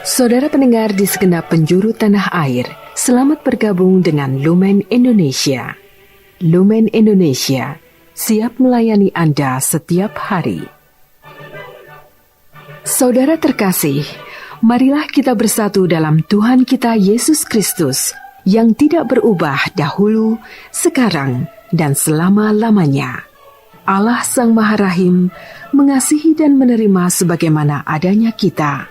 Saudara pendengar di segenap penjuru tanah air, selamat bergabung dengan Lumen Indonesia. Lumen Indonesia siap melayani Anda setiap hari. Saudara terkasih, marilah kita bersatu dalam Tuhan kita Yesus Kristus yang tidak berubah dahulu, sekarang, dan selama-lamanya. Allah Sang Maha Rahim mengasihi dan menerima sebagaimana adanya kita.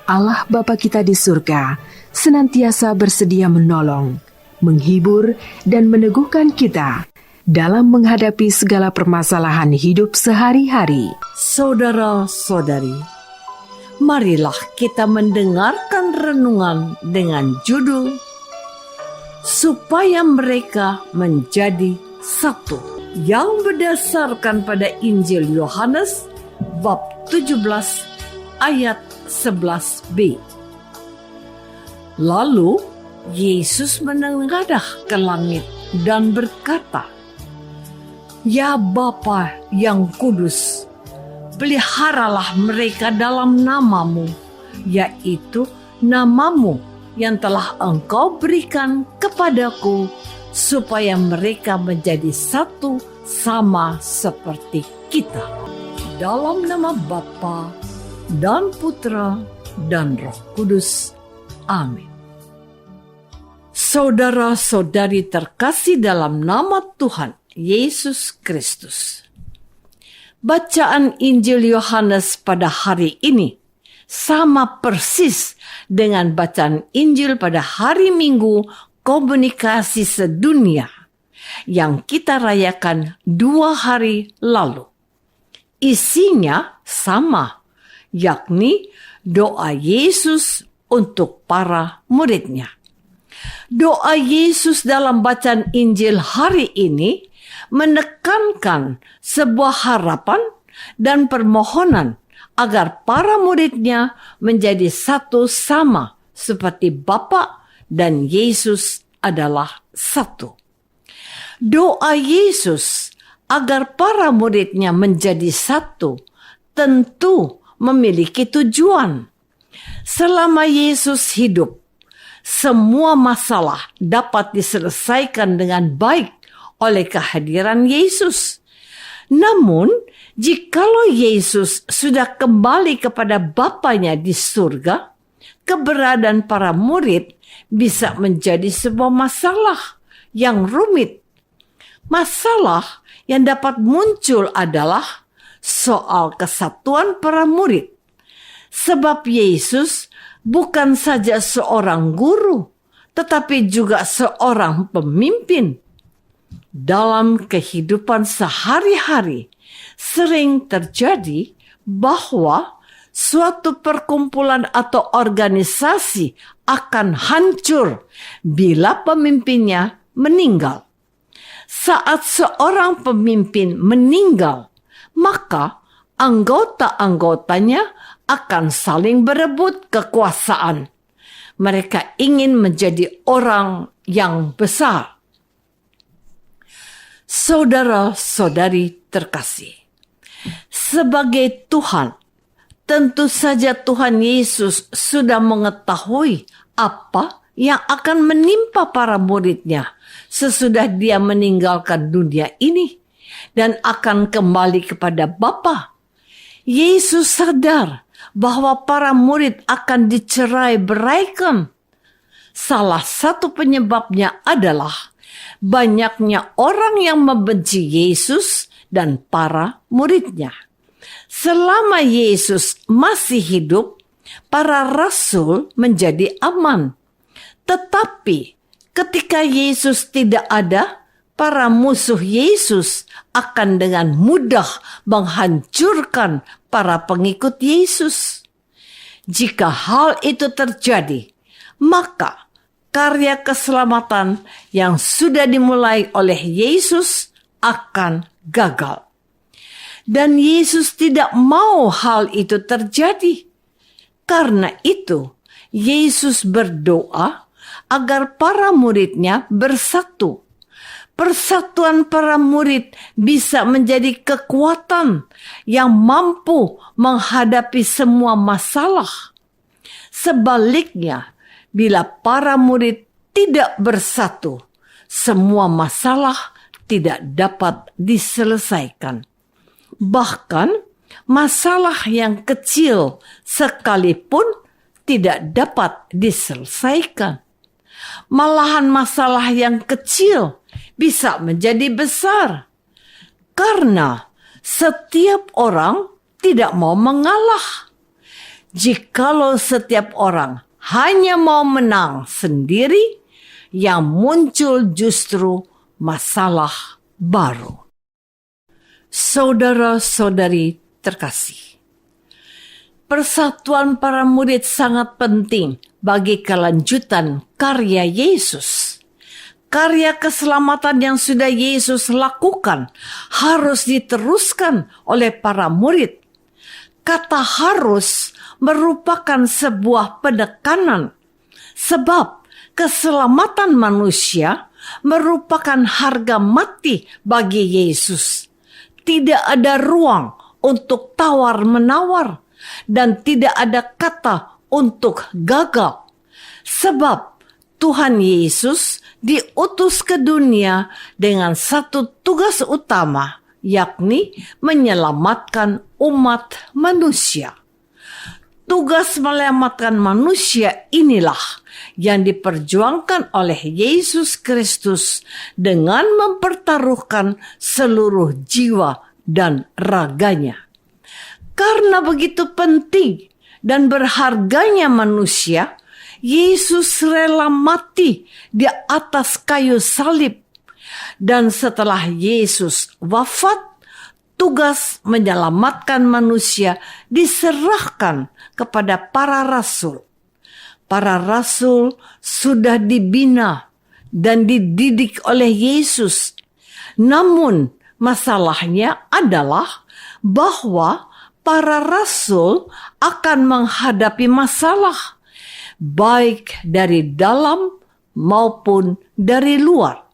Allah Bapa kita di surga senantiasa bersedia menolong, menghibur, dan meneguhkan kita dalam menghadapi segala permasalahan hidup sehari-hari. Saudara-saudari, marilah kita mendengarkan renungan dengan judul Supaya Mereka Menjadi Satu, yang berdasarkan pada Injil Yohanes bab 17 ayat 11b. Lalu Yesus menengadah ke langit dan berkata, "Ya Bapa yang kudus, peliharalah mereka dalam nama-Mu, yaitu nama-Mu yang telah Engkau berikan kepadaku, supaya mereka menjadi satu sama seperti kita. Dalam nama Bapa dan Putra dan Roh Kudus. Amin." Saudara-saudari terkasih dalam nama Tuhan Yesus Kristus, bacaan Injil Yohanes pada hari ini sama persis dengan bacaan Injil pada hari Minggu Komunikasi Sedunia yang kita rayakan 2 hari lalu. Isinya sama, yakni doa Yesus untuk para muridnya. Doa Yesus dalam bacaan Injil hari ini menekankan sebuah harapan dan permohonan agar para muridnya menjadi satu sama seperti Bapa dan Yesus adalah satu. Doa Yesus agar para muridnya menjadi satu tentu memiliki tujuan. Selama Yesus hidup, semua masalah dapat diselesaikan dengan baik oleh kehadiran Yesus. Namun, jikalau Yesus sudah kembali kepada Bapanya di surga, keberadaan para murid bisa menjadi sebuah masalah yang rumit. Masalah yang dapat muncul adalah soal kesatuan para murid. Sebab Yesus bukan saja seorang guru, tetapi juga seorang pemimpin. Dalam kehidupan sehari-hari, sering terjadi bahwa suatu perkumpulan atau organisasi akan hancur bila pemimpinnya meninggal. Saat seorang pemimpin meninggal, maka anggota-anggotanya akan saling berebut kekuasaan. Mereka ingin menjadi orang yang besar. Saudara-saudari terkasih, sebagai Tuhan, tentu saja Tuhan Yesus sudah mengetahui apa yang akan menimpa para muridnya sesudah dia meninggalkan dunia ini dan akan kembali kepada Bapa. Yesus sadar bahwa para murid akan dicerai-beraikan. Salah satu penyebabnya adalah banyaknya orang yang membenci Yesus dan para muridnya. Selama Yesus masih hidup, para rasul menjadi aman. Tetapi ketika Yesus tidak ada, para musuh Yesus akan dengan mudah menghancurkan para pengikut Yesus. Jika hal itu terjadi, maka karya keselamatan yang sudah dimulai oleh Yesus akan gagal. Dan Yesus tidak mau hal itu terjadi. Karena itu, Yesus berdoa agar para muridnya bersatu. Persatuan para murid bisa menjadi kekuatan yang mampu menghadapi semua masalah. Sebaliknya, bila para murid tidak bersatu, semua masalah tidak dapat diselesaikan. Bahkan masalah yang kecil sekalipun tidak dapat diselesaikan. Malahan masalah yang kecil bisa menjadi besar karena setiap orang tidak mau mengalah. Jikalau setiap orang hanya mau menang sendiri, yang muncul justru masalah baru. Saudara-saudari terkasih, persatuan para murid sangat penting bagi kelanjutan karya Yesus. Karya keselamatan yang sudah Yesus lakukan harus diteruskan oleh para murid. Kata harus merupakan sebuah penekanan, sebab keselamatan manusia merupakan harga mati bagi Yesus. Tidak ada ruang untuk tawar-menawar dan tidak ada kata untuk gagal. Sebab Tuhan Yesus diutus ke dunia dengan satu tugas utama, yakni menyelamatkan umat manusia. Tugas menyelamatkan manusia inilah yang diperjuangkan oleh Yesus Kristus dengan mempertaruhkan seluruh jiwa dan raganya. Karena begitu penting dan berharganya manusia, Yesus rela mati di atas kayu salib. Dan setelah Yesus wafat, tugas menyelamatkan manusia diserahkan kepada para rasul. Para rasul sudah dibina dan dididik oleh Yesus. Namun masalahnya adalah bahwa para rasul akan menghadapi masalah, baik dari dalam maupun dari luar.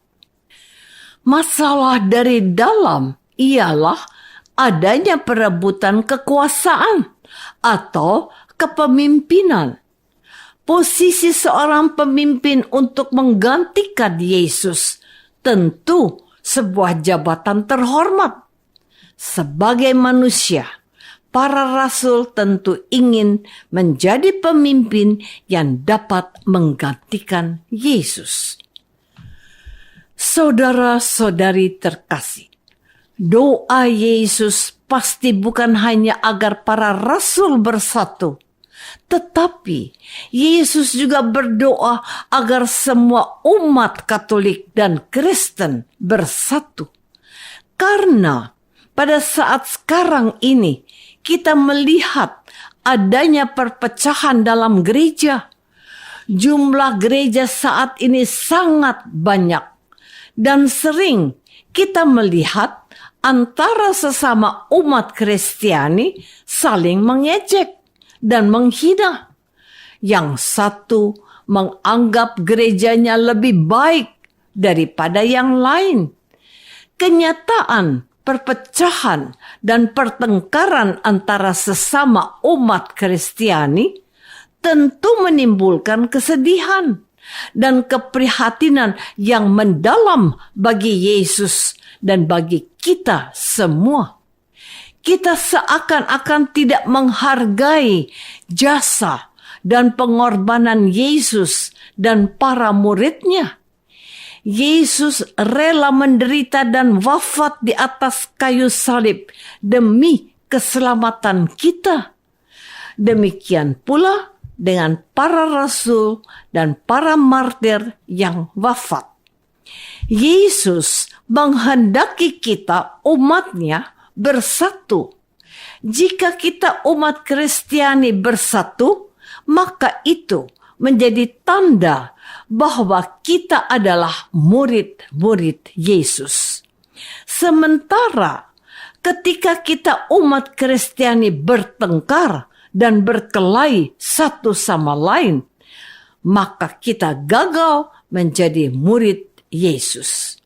Masalah dari dalam ialah adanya perebutan kekuasaan atau kepemimpinan. Posisi seorang pemimpin untuk menggantikan Yesus tentu sebuah jabatan terhormat. Sebagai manusia, para rasul tentu ingin menjadi pemimpin yang dapat menggantikan Yesus. Saudara-saudari terkasih, doa Yesus pasti bukan hanya agar para rasul bersatu, tetapi Yesus juga berdoa agar semua umat Katolik dan Kristen bersatu. Karena pada saat sekarang ini kita melihat adanya perpecahan dalam gereja. Jumlah gereja saat ini sangat banyak. Dan sering kita melihat antara sesama umat Kristiani saling mengejek dan menghina. Yang satu menganggap gerejanya lebih baik daripada yang lain. Kenyataan perpecahan dan pertengkaran antara sesama umat Kristiani tentu menimbulkan kesedihan dan keprihatinan yang mendalam bagi Yesus dan bagi kita semua. Kita seakan-akan tidak menghargai jasa dan pengorbanan Yesus dan para muridnya. Yesus rela menderita dan wafat di atas kayu salib demi keselamatan kita. Demikian pula dengan para rasul dan para martir yang wafat. Yesus menghendaki kita umatnya bersatu. Jika kita umat Kristiani bersatu, maka itu menjadi tanda bahwa kita adalah murid-murid Yesus. Sementara ketika kita umat Kristiani bertengkar dan berkelahi satu sama lain, maka kita gagal menjadi murid Yesus.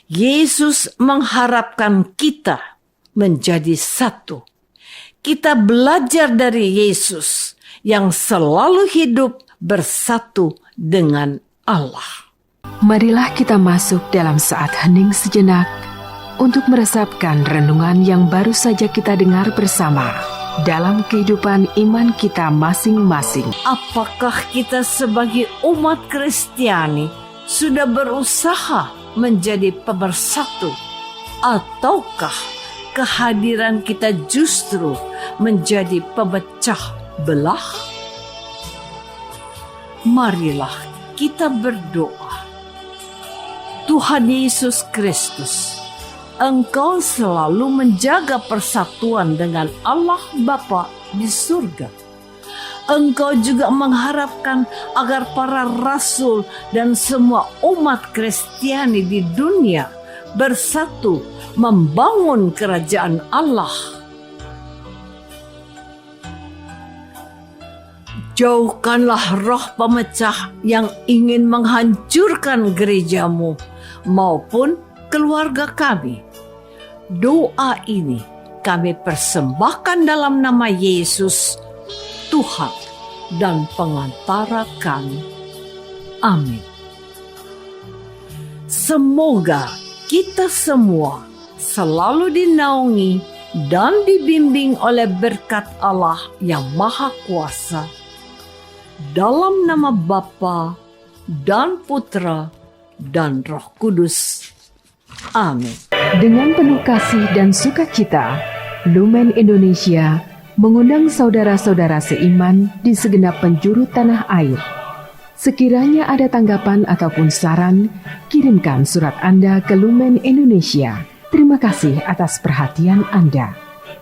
Yesus mengharapkan kita menjadi satu. Kita belajar dari Yesus yang selalu hidup bersatu dengan Allah. Marilah kita masuk dalam saat hening sejenak untuk meresapkan renungan yang baru saja kita dengar bersama dalam kehidupan iman kita masing-masing. Apakah kita sebagai umat Kristiani sudah berusaha menjadi pemersatu, ataukah kehadiran kita justru menjadi pemecah belah? Marilah kita berdoa. Tuhan Yesus Kristus, Engkau selalu menjaga persatuan dengan Allah Bapa di surga. Engkau juga mengharapkan agar para rasul dan semua umat Kristiani di dunia bersatu membangun kerajaan Allah. Jauhkanlah roh pemecah yang ingin menghancurkan gerejamu maupun keluarga kami. Doa ini kami persembahkan dalam nama Yesus, Tuhan dan pengantara kami. Amin. Semoga kita semua selalu dinaungi dan dibimbing oleh berkat Allah yang Maha Kuasa. Dalam nama Bapa dan Putra dan Roh Kudus. Amin. Dengan penuh kasih dan sukacita, Lumen Indonesia mengundang saudara-saudara seiman di segenap penjuru tanah air. Sekiranya ada tanggapan ataupun saran, kirimkan surat Anda ke Lumen Indonesia. Terima kasih atas perhatian Anda.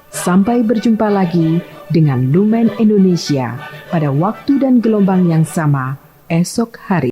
Sampai berjumpa lagi dengan Lumen Indonesia pada waktu dan gelombang yang sama esok hari.